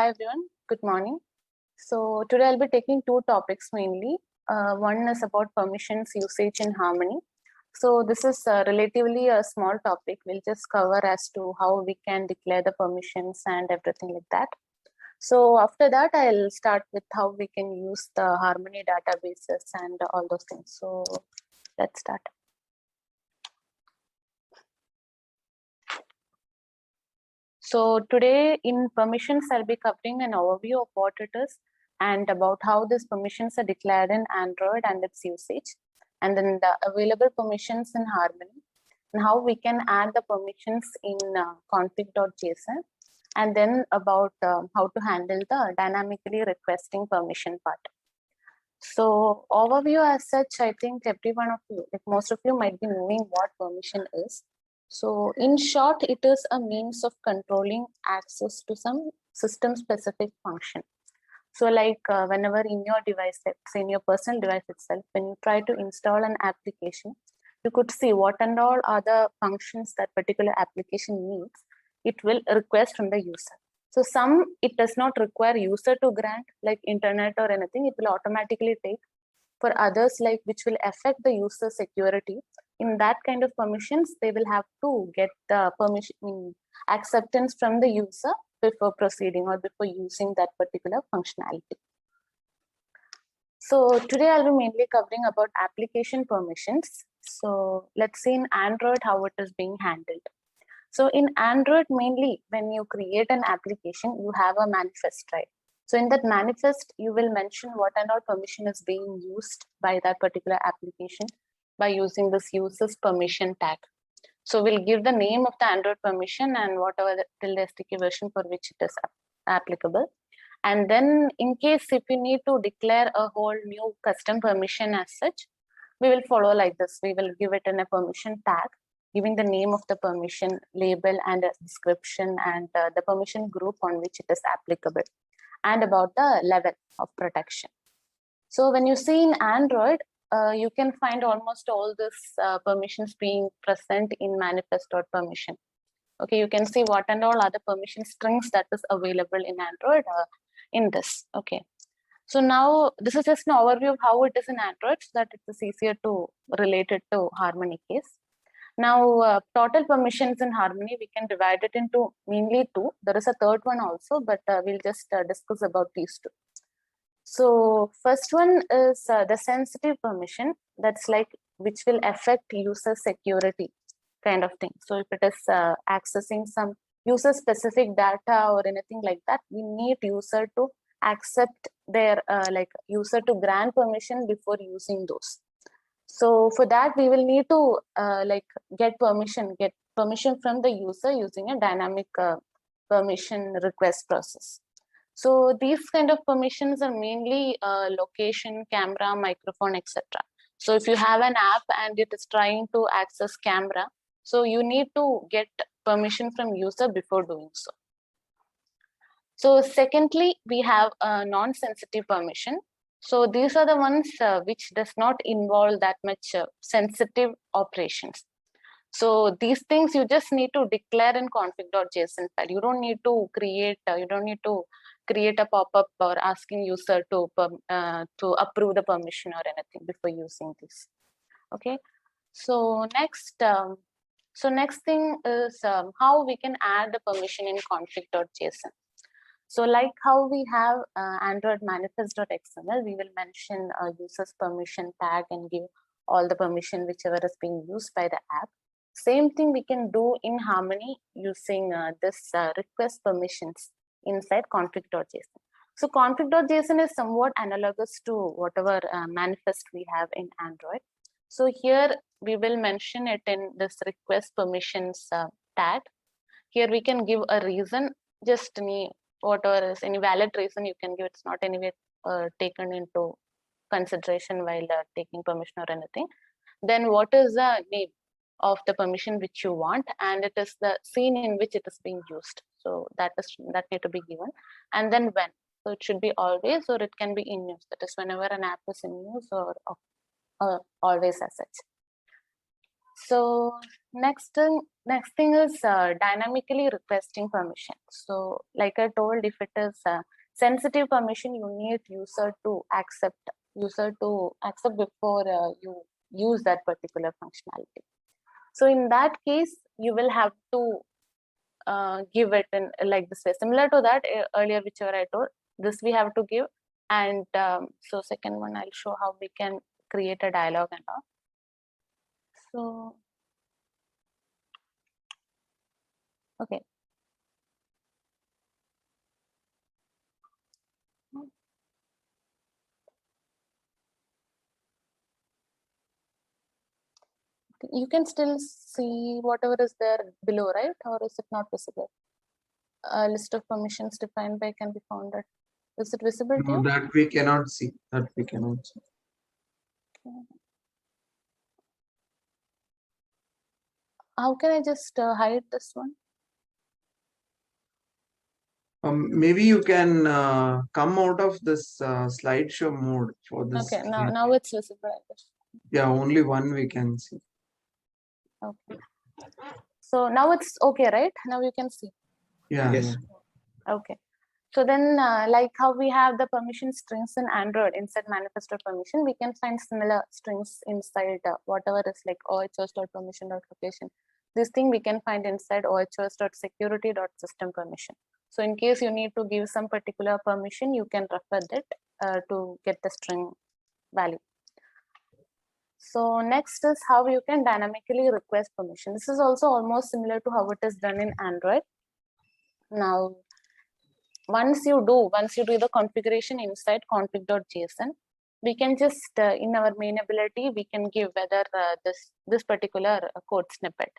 Hi everyone, good morning. So today I'll be taking two topics mainly. One is about permissions usage in Harmony. So this is relatively a small topic. We'll just cover as to how we can declare the permissions and everything like that. So after that, I'll start with how we can use the Harmony databases and all those things. So let's start. So today in permissions, I'll be covering an overview of what it is and about how these permissions are declared in Android and its usage, and then the available permissions in Harmony, and how we can add the permissions in config.json, and then about how to handle the dynamically requesting permission part. So overview as such, I think every one of you, like most of you might be knowing what permission is. So in short, it is a means of controlling access to some system specific function. So like whenever in your device, let's say in your personal device itself, when you try to install an application, you could see what and all are the functions that particular application needs. It will request from the user. So some, it does not require user to grant like internet or anything, it will automatically take. For others, like which will affect the user security, in that kind of permissions, they will have to get the permission acceptance from the user before proceeding or before using that particular functionality. So today I'll be mainly covering about application permissions. So let's see in Android how it is being handled. So in Android, mainly when you create an application, you have a manifest, right? So in that manifest, you will mention what and all permission is being used by that particular application by using this users permission tag. So we'll give the name of the Android permission and whatever the SDK version for which it is applicable. And then in case if you need to declare a whole new custom permission as such, we will follow like this. We will give it in a permission tag, giving the name of the permission, label and a description, and the permission group on which it is applicable, and about the level of protection. So when you see in Android, you can find almost all these permissions being present in manifest.permission. Okay, you can see what and all other permission strings that is available in Android in this. Okay. So now this is just an overview of how it is in Android so that it is easier to relate it to Harmony case. Now, total permissions in Harmony, we can divide it into mainly two. There is a third one also, but we'll just discuss about these two. So first one is the sensitive permission. That's like which will affect user security kind of thing. So if it is accessing some user specific data or anything like that, we need user to accept their like user to grant permission before using those. So for that, we will need to like get permission from the user using a dynamic permission request process. So these kind of permissions are mainly location, camera, microphone, etc. So if you have an app and it is trying to access camera, so you need to get permission from user before doing so. So secondly, we have a non-sensitive permission. So these are the ones which does not involve that much sensitive operations. So these things you just need to declare in config.json file. You don't need to create a pop-up or asking user to approve the permission or anything before using this. Okay. So next thing is how we can add the permission in config.json. So like how we have Android manifest.xml, we will mention a user's permission tag and give all the permission whichever is being used by the app. Same thing we can do in Harmony using this request permissions inside config.json. So config.json is somewhat analogous to whatever manifest we have in Android. So here we will mention it in this request permissions tag. Here we can give a reason, just whatever is any valid reason you can give. It's not anyway taken into consideration while taking permission or anything. Then what is the name of the permission which you want, and it is the scene in which it is being used. So that need to be given, and then when. So it should be always, or it can be in use. That is whenever an app is in use, or always as such. So next thing is dynamically requesting permission. So like I told, if it is sensitive permission, you need user to accept before you use that particular functionality. So in that case, you will have to give it in like this way, similar to that earlier whichever I told. This we have to give, and so second one I'll show how we can create a dialogue and all. So okay. You can still see whatever is there below, right? Or is it not visible? A list of permissions defined by can be found at. Is it visible to you? That we cannot see. That we cannot see. Okay. How can I just hide this one? Maybe you can come out of this slideshow mode for this. Okay, now it's visible, I guess. Yeah, only one we can see. Okay. So now it's okay, right? Now you can see. Yeah. Yes. Yeah. Okay. So then like how we have the permission strings in Android inside manifesto permission, we can find similar strings inside whatever is like ohos.permission.location. This thing we can find inside ohos.security.system permission. So in case you need to give some particular permission, you can refer that to get the string value. So next is how you can dynamically request permission. This is also almost similar to how it is done in Android. Now, once you do the configuration inside config.json, we can just in our main ability, we can give whether this particular code snippet.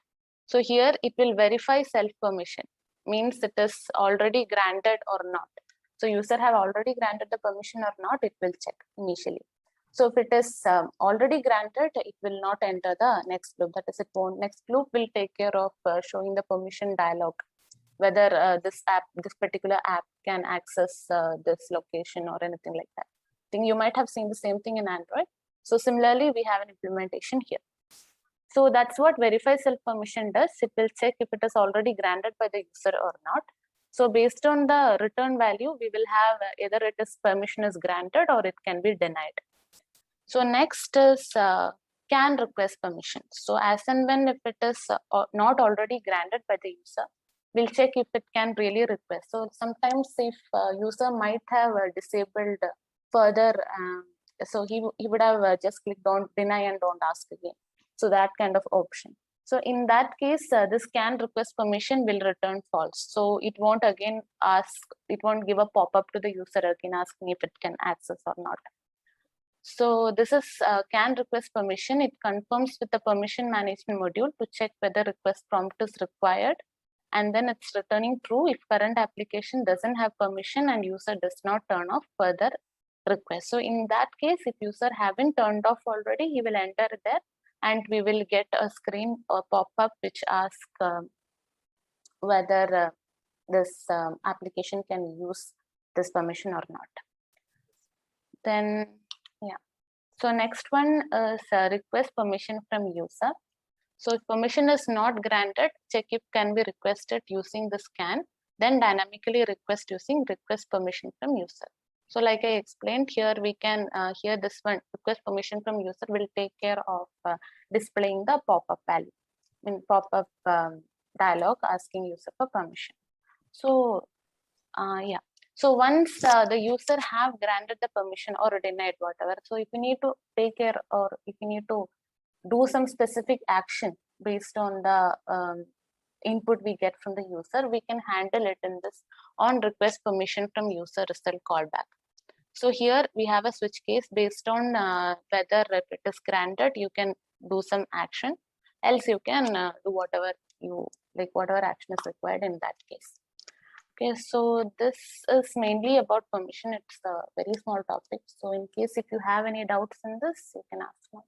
So here it will verify self permission, means it is already granted or not. So user have already granted the permission or not, it will check initially. So if it is already granted, it will not enter the next loop. That is, next loop will take care of showing the permission dialog, whether this particular app can access this location or anything like that. I think you might have seen the same thing in Android. So similarly, we have an implementation here. So that's what verify self permission does. It will check if it is already granted by the user or not. So based on the return value, we will have either it is permission is granted or it can be denied. So next is can request permission. So as and when if it is not already granted by the user, we'll check if it can really request. So sometimes if user might have disabled further, so he would have just clicked on deny and don't ask again. So that kind of option. So in that case, this can request permission will return false. So it won't again ask, it won't give a pop-up to the user again asking if it can access or not. So this is can request permission. It confirms with the permission management module to check whether request prompt is required. And then it's returning true if current application doesn't have permission and user does not turn off further request. So in that case, if user haven't turned off already, he will enter there and we will get a screen or pop-up which asks whether this application can use this permission or not. Then, yeah. So next one is request permission from user. So if permission is not granted, check if can be requested using the scan, then dynamically request using request permission from user. So like I explained here, we can here this one request permission from user will take care of displaying the pop-up value in pop-up dialog asking user for permission. So yeah. So once the user have granted the permission or denied whatever, so if you need to take care or if you need to do some specific action based on the input we get from the user, we can handle it in this on request permission from user result callback. So here we have a switch case based on whether if it is granted, you can do some action, else you can do whatever you like, whatever action is required in that case. Okay, so this is mainly about permission. It's a very small topic. So in case if you have any doubts in this, you can ask now.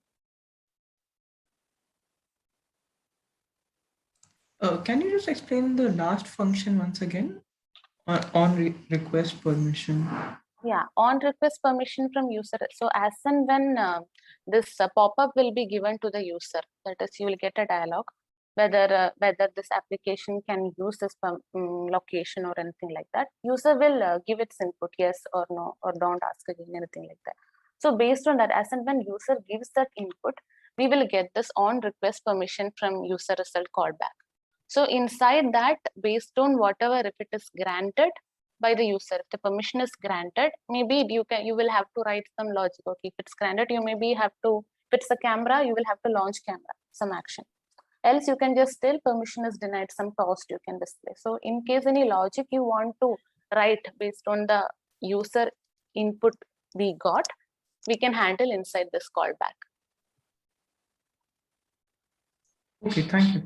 Can you just explain the last function once again? On request permission. Yeah, on request permission from user. So as and when this pop-up will be given to the user. That is, you will get a dialog whether this application can use this location or anything like that. User will give its input, yes or no, or don't ask again, anything like that. So based on that, as and when user gives that input, we will get this on request permission from user result callback. So inside that, based on whatever, if it is granted by the user, if the permission is granted, maybe you will have to write some logic. Okay, if it's granted, you maybe have to, if it's a camera, you will have to launch camera, some action. Else you can just tell permission is denied, some cost you can display. So in case any logic you want to write based on the user input we got, we can handle inside this callback. Okay, thank you.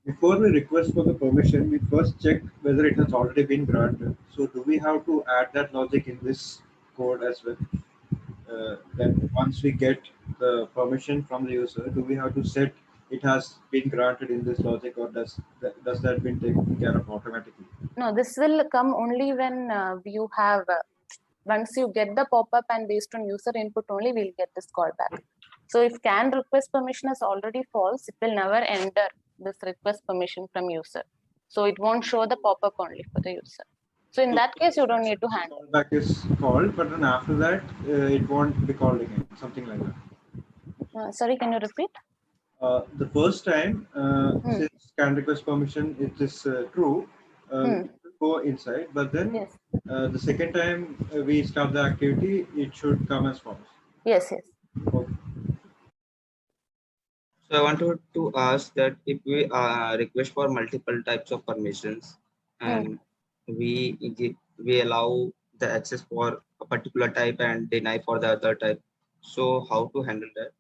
Before we request for the permission, we first check whether it has already been granted. So do we have to add that logic in this code as well? Then once we get the permission from the user, do we have to set it has been granted in this logic, or does that been taken care of automatically? No, this will come only when you have, once you get the pop-up and based on user input only, we'll get this callback. So if can request permission is already false, it will never enter this request permission from user. So it won't show the pop-up only for the user. So in that case, you don't need to handle. Callback is called, but then after that, it won't be called again, something like that. Sorry, can you repeat? The first time, since can request permission, it is true, it will go inside, but then yes. The second time we start the activity, it should come as false. Yes, yes. Okay. So I wanted to ask that if we request for multiple types of permissions and we allow the access for a particular type and deny for the other type, so how to handle that?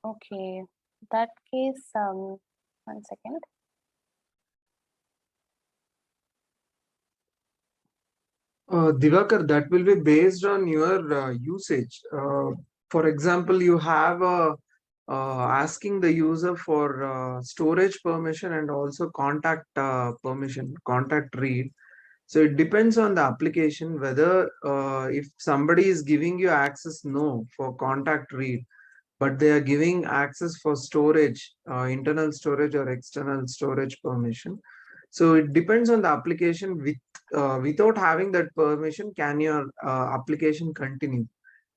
Okay, that case, 1 second. Divakar, that will be based on your usage. For example, you have asking the user for storage permission and also contact permission, contact read. So it depends on the application whether if somebody is giving you access no for contact read, but they are giving access for storage, internal storage or external storage permission. So it depends on the application. Without having that permission, can your application continue?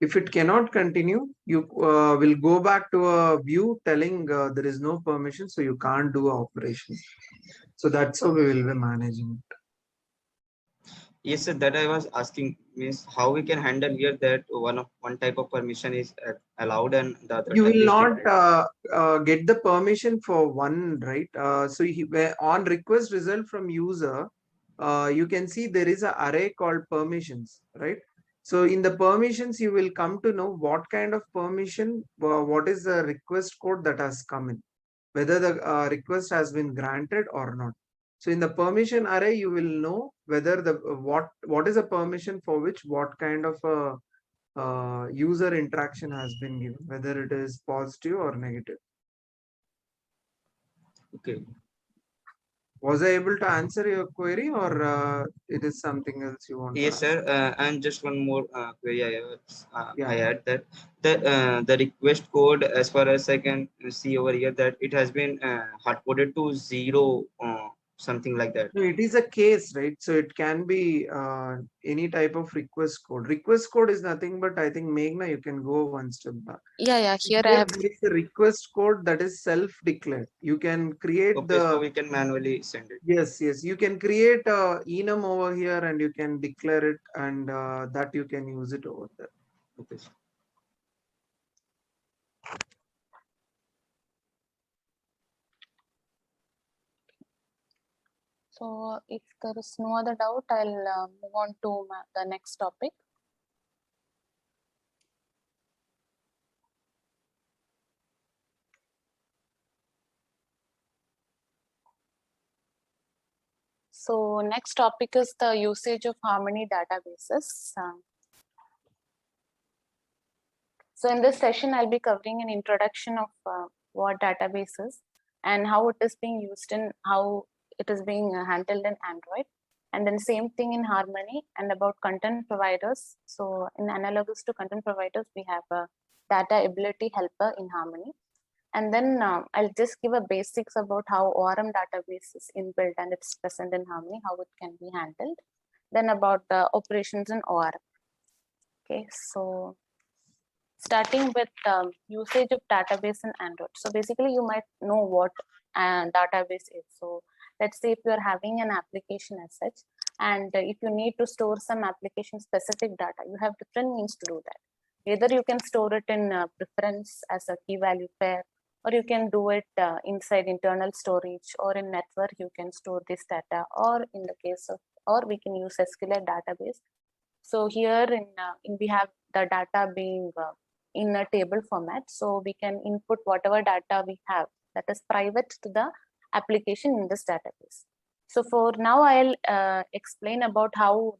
If it cannot continue, you will go back to a view telling there is no permission, so you can't do operation. So that's how we will be managing it. Yes, sir, that I was asking means how we can handle here that one type of permission is allowed and the other you type will is not denied. get the permission for one, right? So on request result from user, you can see there is an array called permissions, right? So in the permissions, you will come to know what kind of permission, what is the request code that has come in, whether the request has been granted or not. So in the permission array, you will know whether the what is a permission for which what kind of a user interaction has been given, whether it is positive or negative. Okay. Was I able to answer your query, or it is something else you want? Yes, to ask? sir. And just one more query Yeah. I had that the request code, as far as I can see over here, that it has been hard coded to 0 something like that. No, it is a case, right? So it can be any type of request code. Request code is nothing but, I think, Meghna, you can go one step back. Yeah, here I Here have. there is a request code that is self-declared. You can create Okay, so we can manually send it. Yes, you can create a enum over here and you can declare it, and that you can use it over there. Okay. So if there is no other doubt, I'll move on to the next topic. So next topic is the usage of Harmony databases. So in this session, I'll be covering an introduction of what database is and how it is being used and how it is being handled in Android. And then same thing in Harmony. And about content providers. So in analogous to content providers, we have a data ability helper in Harmony. And then I'll just give a basics about how ORM database is inbuilt and it's present in Harmony, how it can be handled. Then about the operations in ORM. Okay, so starting with usage of database in Android. So basically you might know what database is. So let's say if you're having an application as such, and if you need to store some application specific data, you have different means to do that. Either you can store it in preference as a key value pair, or you can do it inside internal storage, or in network you can store this data, or in the case of, or we can use SQLite database. So here we have the data being in a table format, so we can input whatever data we have that is private to the application in this database. So for now, I'll explain about how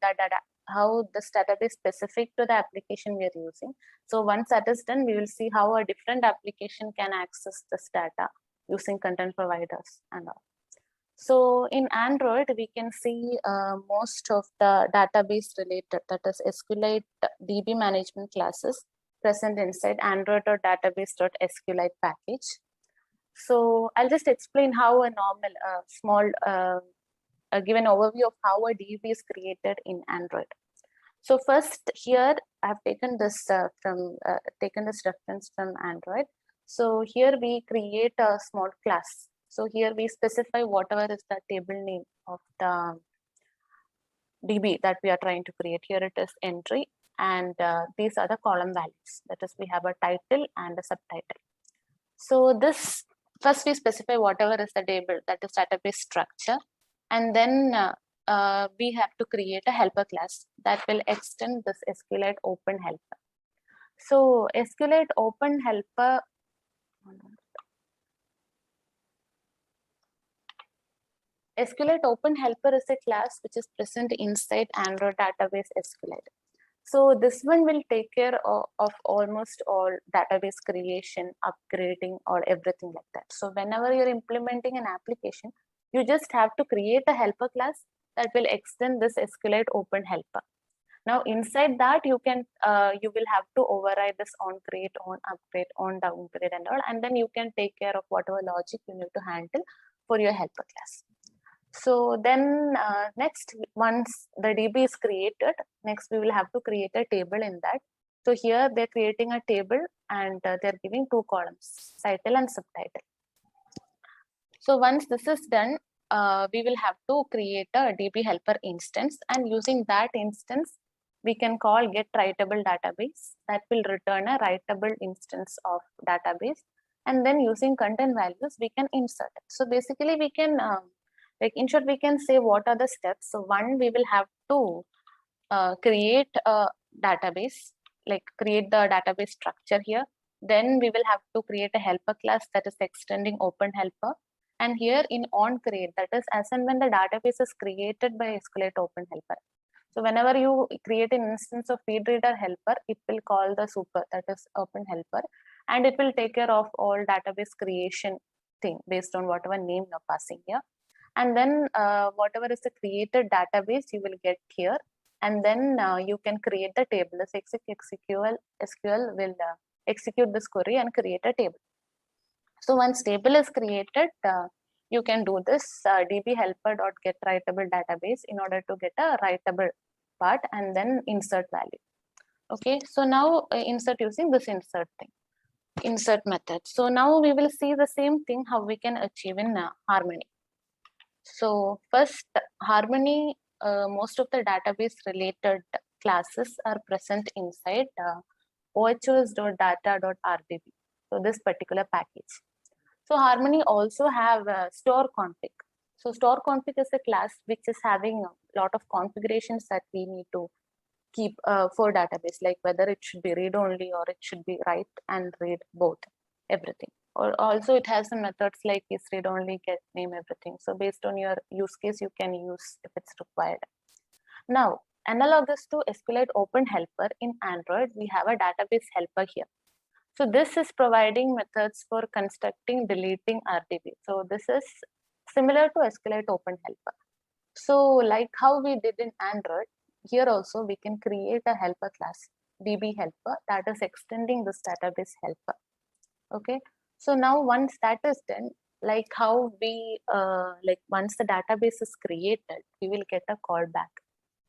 this database specific to the application we are using. So once that is done, we will see how a different application can access this data using content providers and all. So in Android, we can see most of the database related, that is SQLite DB management classes present inside Android or database.sqlite package. So I'll just explain how a normal give an overview of how a DB is created in Android. So first here I have taken this reference from Android. So here we create a small class. So here we specify whatever is the table name of the DB that we are trying to create. Here it is entry, and these are the column values. That is, we have a title and a subtitle. So this first we specify whatever is the table, that is database structure, and then we have to create a helper class that will extend this SQLite Open Helper. So SQLite Open Helper. SQLite Open Helper is a class which is present inside Android database SQLite. So this one will take care of almost all database creation, upgrading, or everything like that. So whenever you're implementing an application, you just have to create a helper class that will extend this SQLite Open Helper. Now inside that you will have to override this on create, on upgrade, on downgrade and all, and then you can take care of whatever logic you need to handle for your helper class. So then next, once the DB is created, next we will have to create a table in that. So here they're creating a table and they're giving two columns, title and subtitle. So once this is done, we will have to create a DB helper instance, and using that instance, we can call get writable database that will return a writable instance of database, and then using content values, we can insert it. So basically we can like in short, we can say what are the steps. So one, we will have to create a database, like create the database structure here. Then we will have to create a helper class that is extending Open Helper. And here in on create, that is as and when the database is created by SQLite Open Helper. So whenever you create an instance of feed reader helper, it will call the super, that is Open Helper, and it will take care of all database creation thing based on whatever name you're passing here. And then whatever is the created database you will get here, and then you can create the table. This SQL will execute this query and create a table. So once table is created, you can do this db helper.get writable database in order to get a writable part and then insert value. Okay, so now insert using this insert method. So now we will see the same thing how we can achieve in Harmony. So first, Harmony, most of the database related classes are present inside ohos.data.rdb. So this particular package. So Harmony also have store config. So store config is a class which is having a lot of configurations that we need to keep for database, like whether it should be read only or it should be write and read both, everything. Or also it has some methods like is read only, get name, everything. So based on your use case, you can use if it's required. Now, analogous to SQLite Open Helper in Android, we have a database helper here. So this is providing methods for constructing, deleting RDB. So this is similar to SQLite Open Helper. So like how we did in Android, here also we can create a helper class, DB helper, that is extending this database helper. Okay, so now once that is done, like how we like once the database is created, we will get a callback.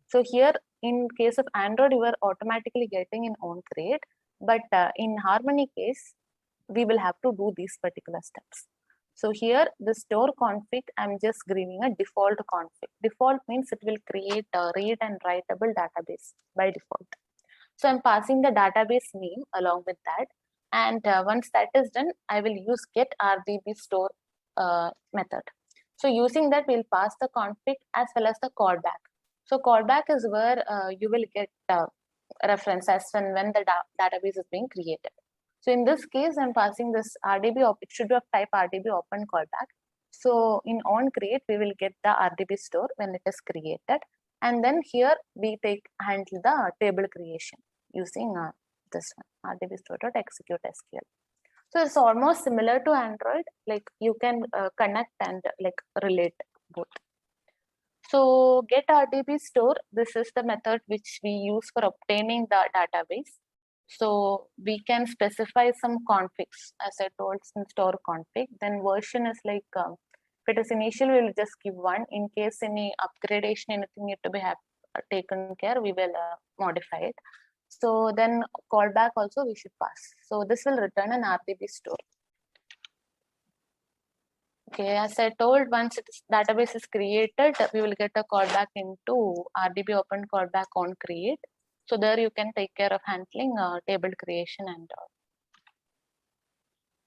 So here in case of Android, you are automatically getting in onCreate, but in Harmony case, we will have to do these particular steps. So here the store config, I'm just giving a default config. Default means it will create a read and writable database by default. So I'm passing the database name along with that. And once that is done, I will use get RDB store method. So using that, we'll pass the config as well as the callback. So callback is where you will get reference as when the database is being created. So in this case, I'm passing this RDB, it should be of type RDB open callback. So in onCreate, we will get the RDB store when it is created. And then here we handle the table creation using this one, RDB store.execute SQL. So it's almost similar to Android, like you can connect and like relate both. So get RDB store, this is the method which we use for obtaining the database. So we can specify some configs, as I told, some store config. Then version is like, if it is initial, we will just give one. In case any upgradation, anything need to be taken care, we will modify it. So then callback also we should pass. So this will return an RDB store. Okay, as I told, once database is created, we will get a callback into RDB open callback onCreate. So there you can take care of handling table creation and all.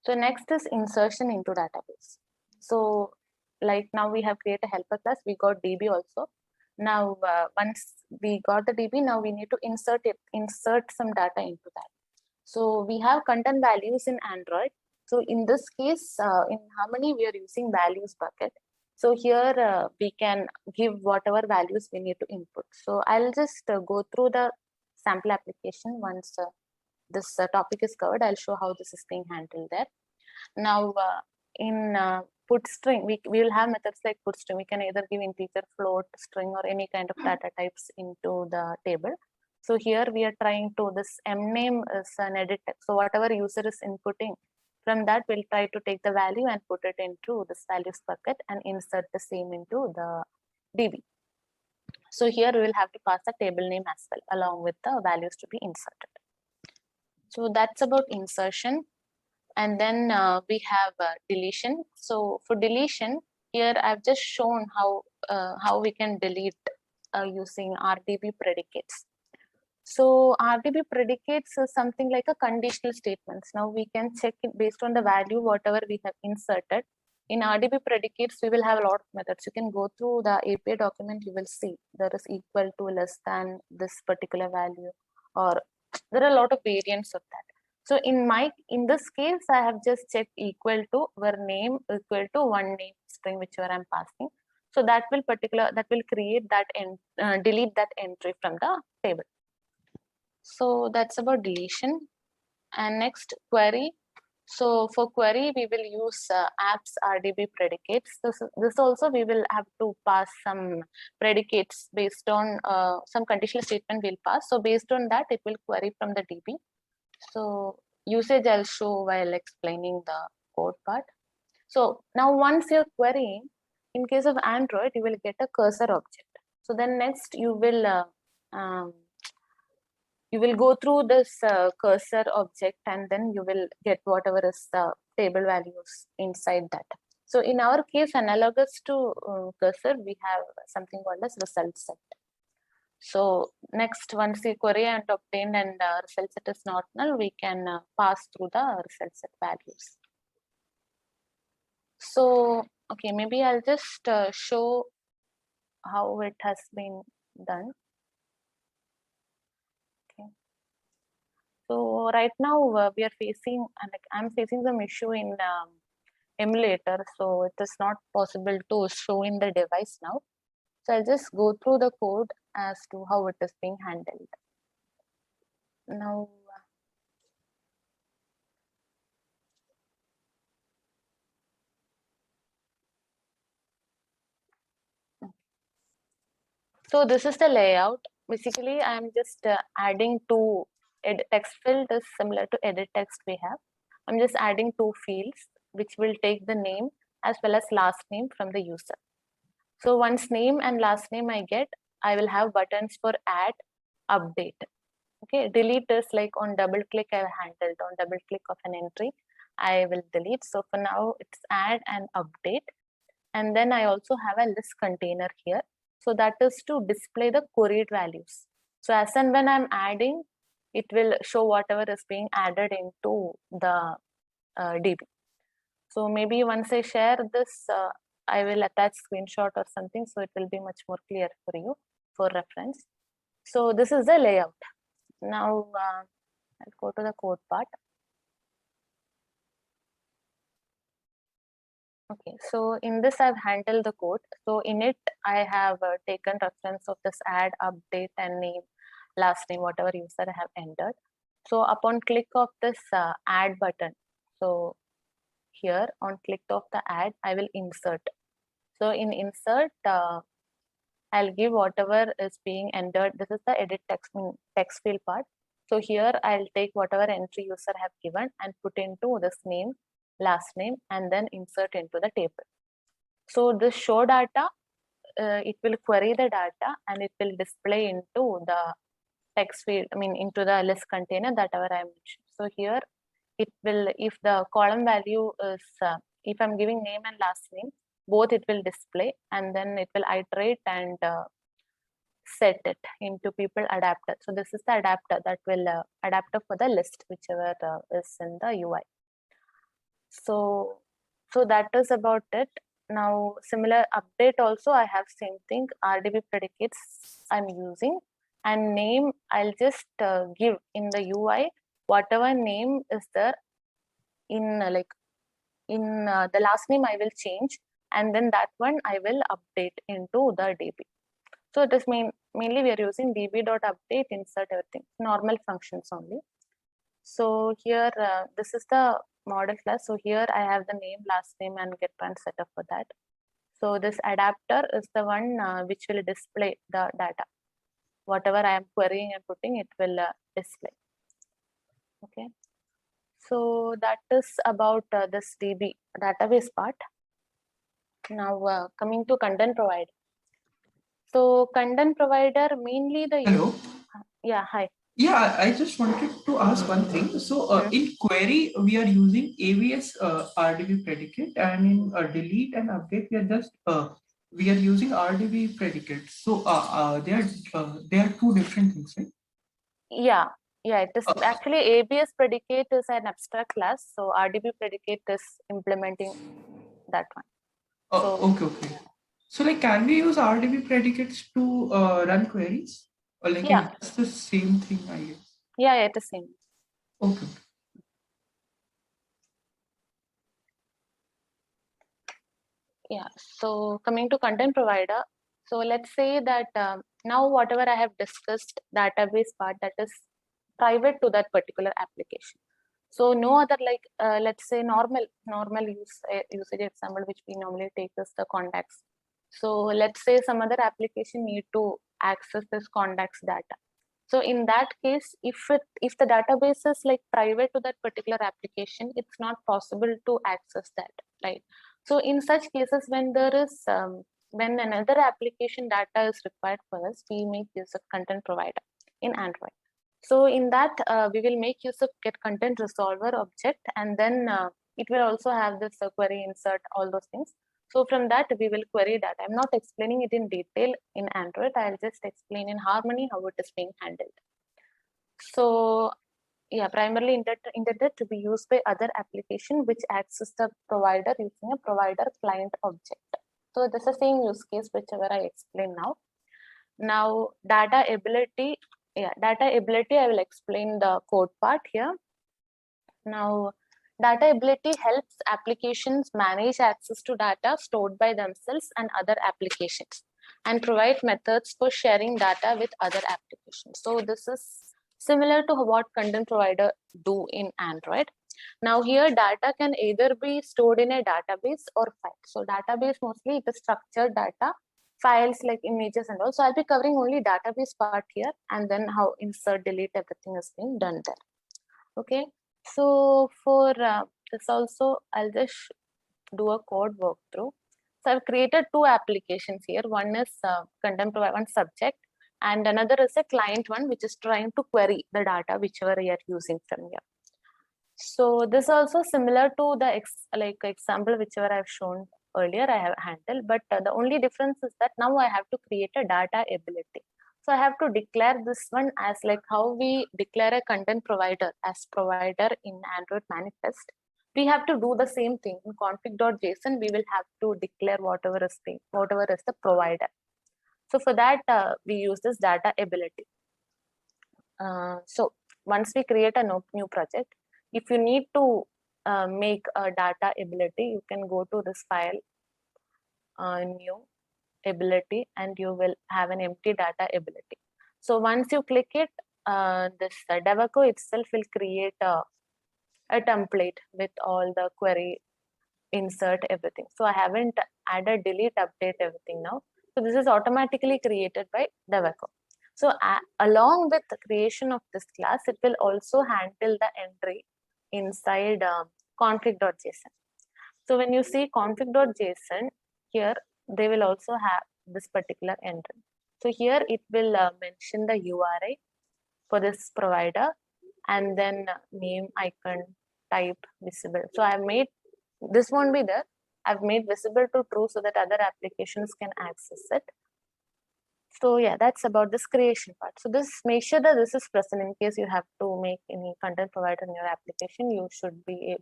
So next is insertion into database. So like now we have created a helper class, we got DB also. Now once we got the DB, now we need to insert some data into that. So we have content values in Android. So in this case, in Harmony, we are using values bucket. So here we can give whatever values we need to input. So I'll just go through the sample application once this topic is covered. I'll show how this is being handled there. Now in put string, we will have methods like put string. We can either give integer, float, string, or any kind of data types into the table. So here we are trying to, this mname is an edit text. So whatever user is inputting, from that we'll try to take the value and put it into this values bucket and insert the same into the DB. So here we will have to pass the table name as well along with the values to be inserted. So that's about insertion. And then we have deletion. So for deletion, here I've just shown how we can delete using RDB predicates. So RDB predicates is something like a conditional statements. Now we can check it based on the value, whatever we have inserted. In RDB predicates, we will have a lot of methods. You can go through the API document, you will see there is equal to, less than this particular value, or there are a lot of variants of that. So in this case, I have just checked equal to, where name equal to one name string, whichever I'm passing. So that will create that and delete that entry from the table. So that's about deletion. And next, query. So for query, we will use apps RDB predicates. This also we will have to pass some predicates based on some conditional statement we'll pass. So based on that, it will query from the DB. So usage I'll show while explaining the code part. So now once you're querying, in case of Android, you will get a cursor object. So then next you will go through this cursor object, and then you will get whatever is the table values inside that. So in our case, analogous to cursor, we have something called as result set. So next, once the query and obtained and result set is not null, we can pass through the result set values. So, okay, maybe I'll just show how it has been done. Okay. So right now we are facing, I'm facing some issue in emulator, so it is not possible to show in the device now. So I'll just go through the code as to how it is being handled. Now, So this is the layout. Basically, I'm just adding two text field is similar to edit text we have. I'm just adding two fields which will take the name as well as last name from the user. So once name and last name I get, I will have buttons for add, update. Okay, delete is like on double click I have handled. On double click of an entry, I will delete. So for now it's add and update. And then I also have a list container here. So that is to display the queried values. So as and when I'm adding, it will show whatever is being added into the DB. So maybe once I share this, I will attach screenshot or something, so it will be much more clear for you for reference. So this is the layout. Now I'll go to the code part. Okay, so in this I've handled the code. So in it, I have taken reference of this add, update, and name, last name, whatever user I have entered. So upon click of this add button, so here on click of the add, I will insert. So in insert, I'll give whatever is being entered. This is the edit text field part. So here I'll take whatever entry user have given and put into this name, last name, and then insert into the table. So this show data, it will query the data and it will display into the text field, into the list container that I mentioned. So here it will, if the column value is, if I'm giving name and last name, both it will display, and then it will iterate and set it into people adapter. So this is the adapter that will adapter for the list, whichever is in the UI. So that is about it. Now similar update also, I have same thing, RDB predicates I'm using, and name I'll just give in the UI whatever name is there in the last name I will change, and then that one I will update into the DB. So it is mainly we are using db.update, insert everything, normal functions only. So here this is the model class. So here I have the name, last name, and get point set up for that. So this adapter is the one which will display the data. Whatever I am querying and putting, it will display. Okay. So that is about this DB database part. Now coming to content provider. So content provider mainly the Hello. Yeah, hi. Yeah, I just wanted to ask one thing. So in query, we are using AVS RDB predicate, and in delete and update, we are using RDB predicate. So they are two different things, right? Yeah, it is actually ABS predicate is an abstract class. So RDB predicate is implementing that one. Okay. So like, can we use RDB predicates to run queries? Or like, Yeah. it's the same thing, I guess. Yeah, it is same. Okay. Yeah, so coming to content provider. So let's say that now whatever I have discussed, database part, that is private to that particular application. So no other, like let's say normal usage example which we normally take is the contacts. So let's say some other application need to access this contacts data. So in that case, if the database is like private to that particular application, it's not possible to access that, right? So in such cases, when there is when another application data is required for us, we make use of content provider in Android. So in that, we will make use of get content resolver object, and then it will also have this query insert, all those things. So from that, we will query that. I'm not explaining it in detail in Android. I'll just explain in Harmony how it is being handled. So yeah, primarily intended to be used by other application which access the provider using a provider client object. So this is the same use case whichever I explain now. Now data ability. Yeah, data ability, I will explain the code part here. Now, data ability helps applications manage access to data stored by themselves and other applications, and provide methods for sharing data with other applications. So this is similar to what content provider do in Android. Now here data can either be stored in a database or file. So database mostly it is structured data, files like images and all. So I'll be covering only database part here, and then how insert, delete, everything is being done there. Okay, so for this also, I'll just do a code walkthrough. So I've created two applications here. One is content provider, one subject, and another is a client one, which is trying to query the data whichever you are using from here. So this also similar to the example whichever I've shown earlier I have handled, but the only difference is that now I have to create a data ability. So I have to declare this one as like how we declare a content provider as provider in Android manifest. We have to do the same thing in config.json. We will have to declare whatever is the provider. So for that, we use this data ability. So once we create a new project, if you need to make a data ability, you can go to this file, new ability, and you will have an empty data ability. So once you click it, this Deveco itself will create a template with all the query, insert, everything. So I haven't added, delete, update everything now. So this is automatically created by Deveco. So along with the creation of this class, it will also handle the entry inside config.json. So when you see config.json here, they will also have this particular entry. So here it will mention the URI for this provider, and then name, icon, type, visible. So I've made, this won't be there. I've made visible to true so that other applications can access it. So yeah, that's about this creation part. So this, make sure that this is present in case you have to make any content provider in your application. You should create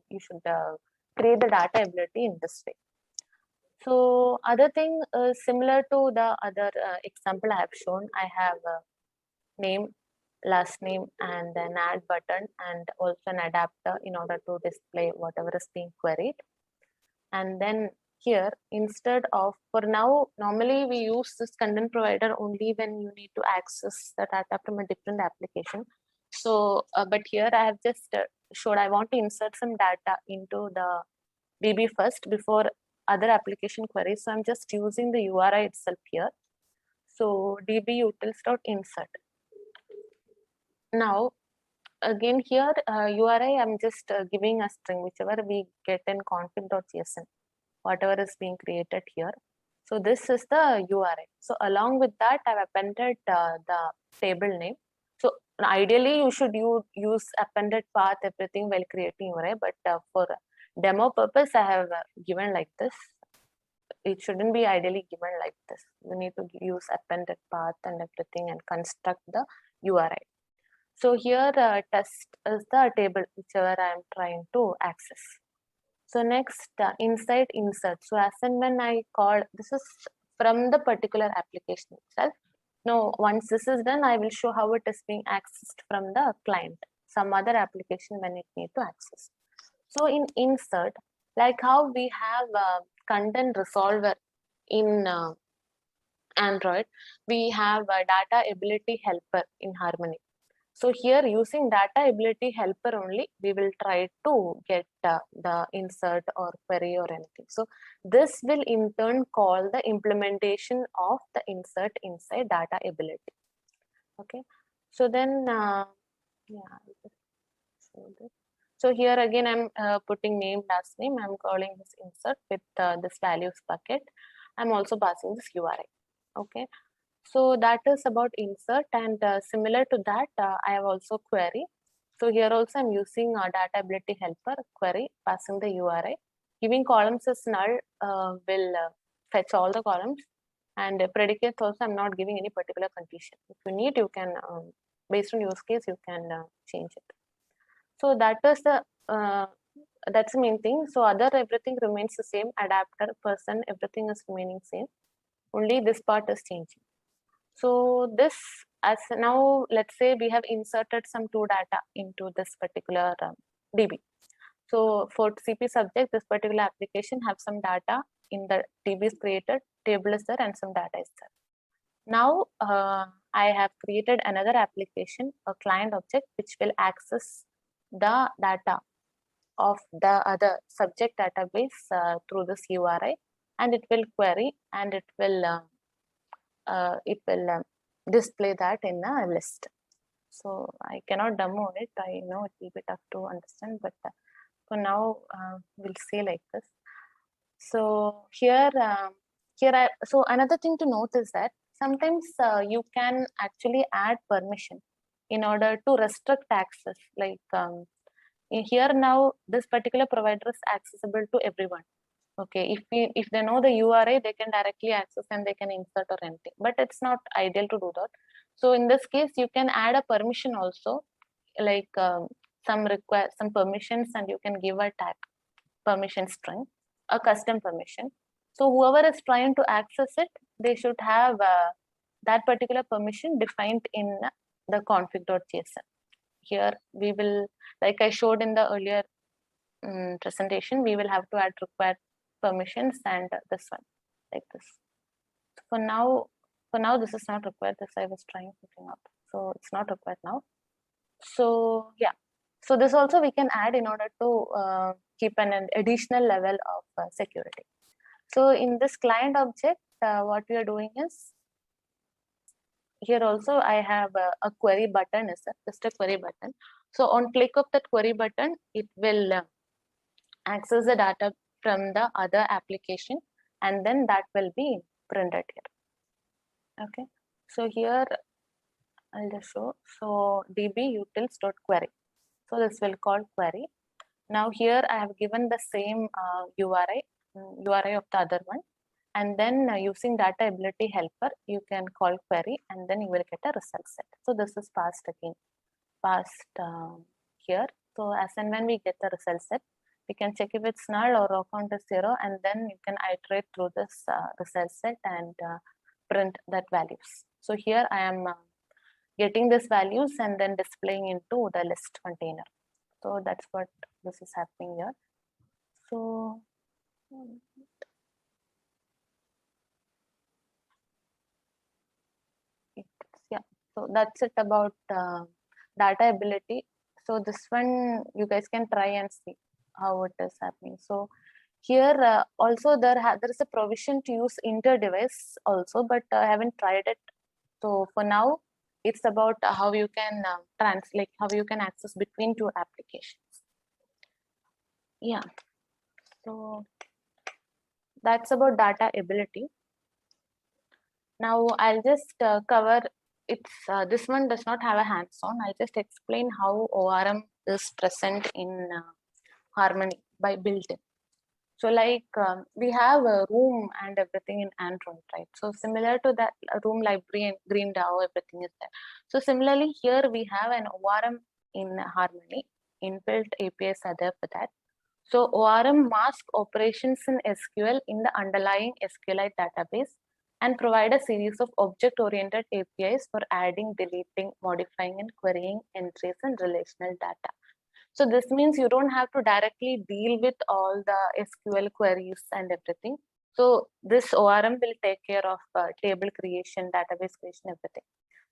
the data ability in this way. So other thing similar to the other example I have shown, I have name, last name, and then add button, and also an adapter in order to display whatever is being queried. And then here, instead of, for now, normally we use this content provider only when you need to access the data from a different application. So, but here I have just showed I want to insert some data into the DB first before other application queries. So I'm just using the URI itself here. So db-utils.insert. Now, again here, URI, I'm just giving a string, whichever we get in config.json, whatever is being created here. So this is the URI. So along with that, I've appended the table name. So ideally, you should use appended path, everything while creating URI, but for demo purpose, I have given like this. It shouldn't be ideally given like this. You need to use appended path and everything and construct the URI. So here test is the table whichever I am trying to access. So next inside insert. So as and when I call, this is from the particular application itself. Now once this is done, I will show how it is being accessed from the client, some other application when it need to access. So in insert, like how we have content resolver in Android, we have a data ability helper in Harmony. So here using data ability helper only, we will try to get the insert or query or anything. So this will in turn call the implementation of the insert inside data ability. Okay. So then, so here again, I'm putting name, last name. I'm calling this insert with this values bucket. I'm also passing this URI. Okay. So that is about insert, and similar to that, I have also query. So here also I'm using data ability helper query, passing the URI. Giving columns as null will fetch all the columns, and predicates also I'm not giving any particular condition. If you need, you can, based on use case, you can change it. So that is the that's the main thing. So other everything remains the same. Adapter, person, everything is remaining same. Only this part is changing. So this, as now, let's say we have inserted some two data into this particular DB. So for CP subject, this particular application have some data in the DB is created, table is there, and some data is there. Now I have created another application, a client object, which will access the data of the other subject database through this URI, and it will query, and it will it will display that in a list. So I cannot demo it. I know it will be tough to understand, but for now we'll say like this. So here, so another thing to note is that sometimes you can actually add permission in order to restrict access. Like here now, this particular provider is accessible to everyone. Okay, if they know the URI, they can directly access and they can insert or anything. But it's not ideal to do that. So in this case, you can add a permission also, like some permissions, and you can give a tag permission string, a custom permission. So whoever is trying to access it, they should have that particular permission defined in the config.json. Here we will, like I showed in the earlier presentation, we will have to add required permissions and this one, like this. For now, this is not required. This I was trying to bring up, so it's not required now. So yeah, so this also we can add in order to keep an additional level of security. So in this client object, what we are doing is, here also I have a query button, is just a query button. So on click of that query button, it will access the data from the other application, and then that will be printed here. Okay, so here I'll just show. So db utils.query. So this will call query. Now here I have given the same URI of the other one, and then using data ability helper, you can call query, and then you will get a result set. So this is passed here. So as and when we get the result set, we can check if it's null or row count is 0, and then you can iterate through this result set and print that values. So here I am getting these values and then displaying into the list container. So that's what this is happening here. So yeah, so that's it about data ability. So this one you guys can try and see how it is happening. So here also there is a provision to use inter-device also, but I haven't tried it. So for now, it's about how you can translate, how you can access between two applications. Yeah, so that's about data ability. Now I'll just cover, it's this one does not have a hands-on. I'll just explain how ORM is present in Harmony by built-in. So like we have a room and everything in Android, right? So similar to that, room library and Green DAO, everything is there. So similarly here we have an ORM in Harmony. Inbuilt APIs are there for that. So ORM mask operations in SQL in the underlying SQLite database and provide a series of object-oriented APIs for adding, deleting, modifying, and querying entries and relational data. So this means you don't have to directly deal with all the SQL queries and everything. So this ORM will take care of table creation, database creation, everything.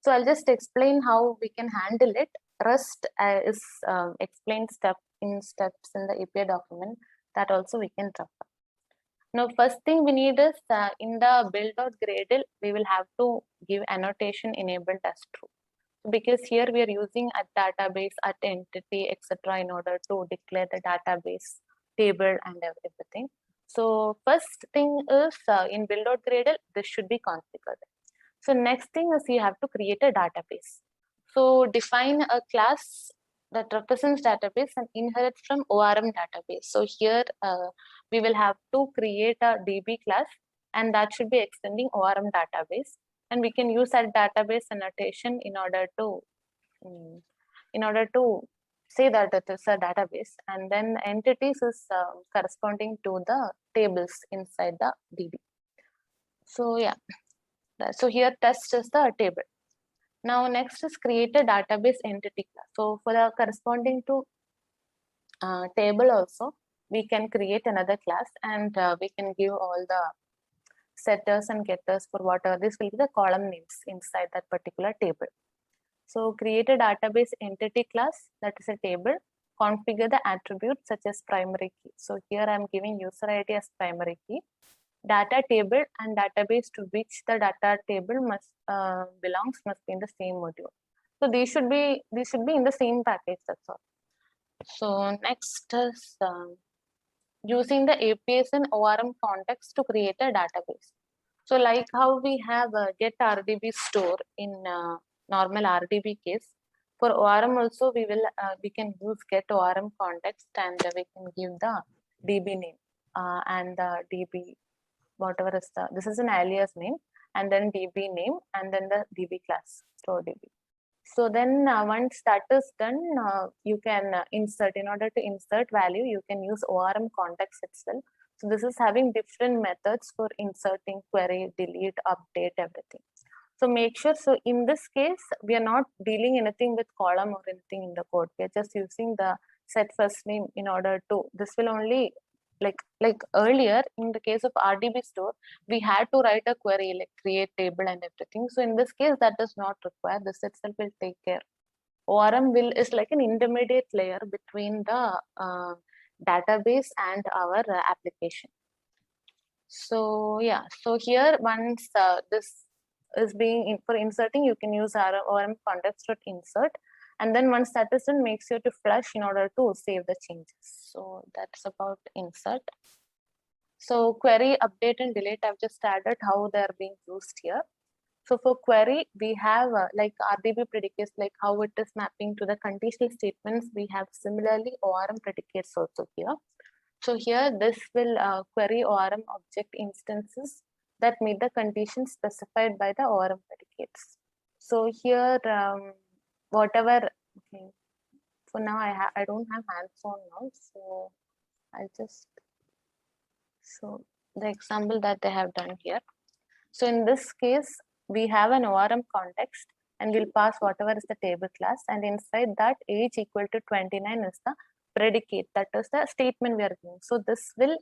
So I'll just explain how we can handle it. Rest is explained steps in the API document that also we can refer. Now, first thing we need is in the build.gradle, we will have to give annotation enabled as true. Because here we are using a database, at entity, etc. in order to declare the database table and everything. So first thing is in build.gradle, this should be configured. So next thing is you have to create a database. So define a class that represents database and inherits from ORM database. So here we will have to create a DB class, and that should be extending ORM database. And we can use that database annotation in order to say that it is a database, and then entities is corresponding to the tables inside the DB. So yeah, so here test is the table. Now next is create a database entity class. So for the corresponding to table also, we can create another class, and we can give all the setters and getters for whatever this will be the column names inside that particular table. So create a database entity class, that is a table. Configure the attributes such as primary key. So here I'm giving user ID as primary key. data table and database to which the data table must belongs must be in the same module. So these should be in the same package. That's all. So next is using the APIs and ORM context to create a database. So like how we have a get RDB store in normal RDB case, for ORM also we can use get ORM context, and we can give the DB name and the DB whatever is this is an alias name, and then DB name, and then the DB class store DB. So then once that is done, you can insert. In order to insert value, you can use ORM context itself. So this is having different methods for inserting query, delete, update, everything. So make sure, so in this case, we are not dealing anything with column or anything in the code. We are just using the set first name in order to, this will only, like earlier in the case of RDB store, we had to write a query like create table and everything. So in this case, that does not require. This itself will take care. ORM is like an intermediate layer between the database and our application. So yeah, so here once this is being for inserting, you can use our ORM context dot insert, and then once that is done, make sure to flush in order to save the changes. So that's about insert. So query, update, and delete, I've just added how they're being used here. So for query, we have like RDB predicates, like how it is mapping to the conditional statements. We have similarly ORM predicates also here. So here this will query ORM object instances that meet the conditions specified by the ORM predicates. So here whatever, okay, for now I don't have hands-on now, so I'll just show the example that they have done here. So in this case, we have an ORM context and we'll pass whatever is the table class, and inside that age equal to 29 is the predicate, that is the statement we are giving. So this will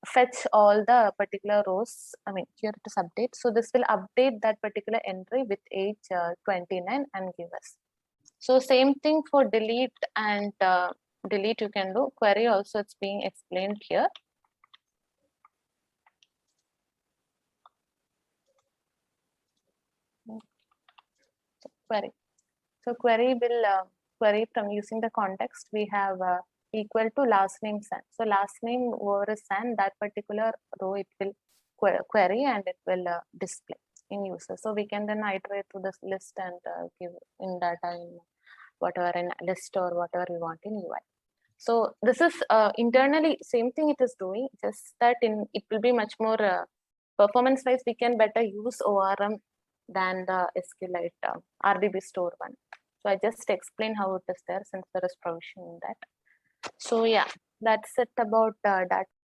fetch all the particular rows. I mean, here it is update. So this will update that particular entry with age 29 and give us. So same thing for delete and delete you can do. Query also it's being explained here. So query. So query will query from using the context. We have equal to last name San. So last name over is San, that particular row it will query and it will display in user. So we can then iterate to this list and give in data in whatever in list or whatever we want in UI. So this is internally same thing it is doing, just that in it will be much more performance wise we can better use ORM than the SQLite RDB store one. So I just explain how it is there since there is provision in that. So yeah, that's it about that.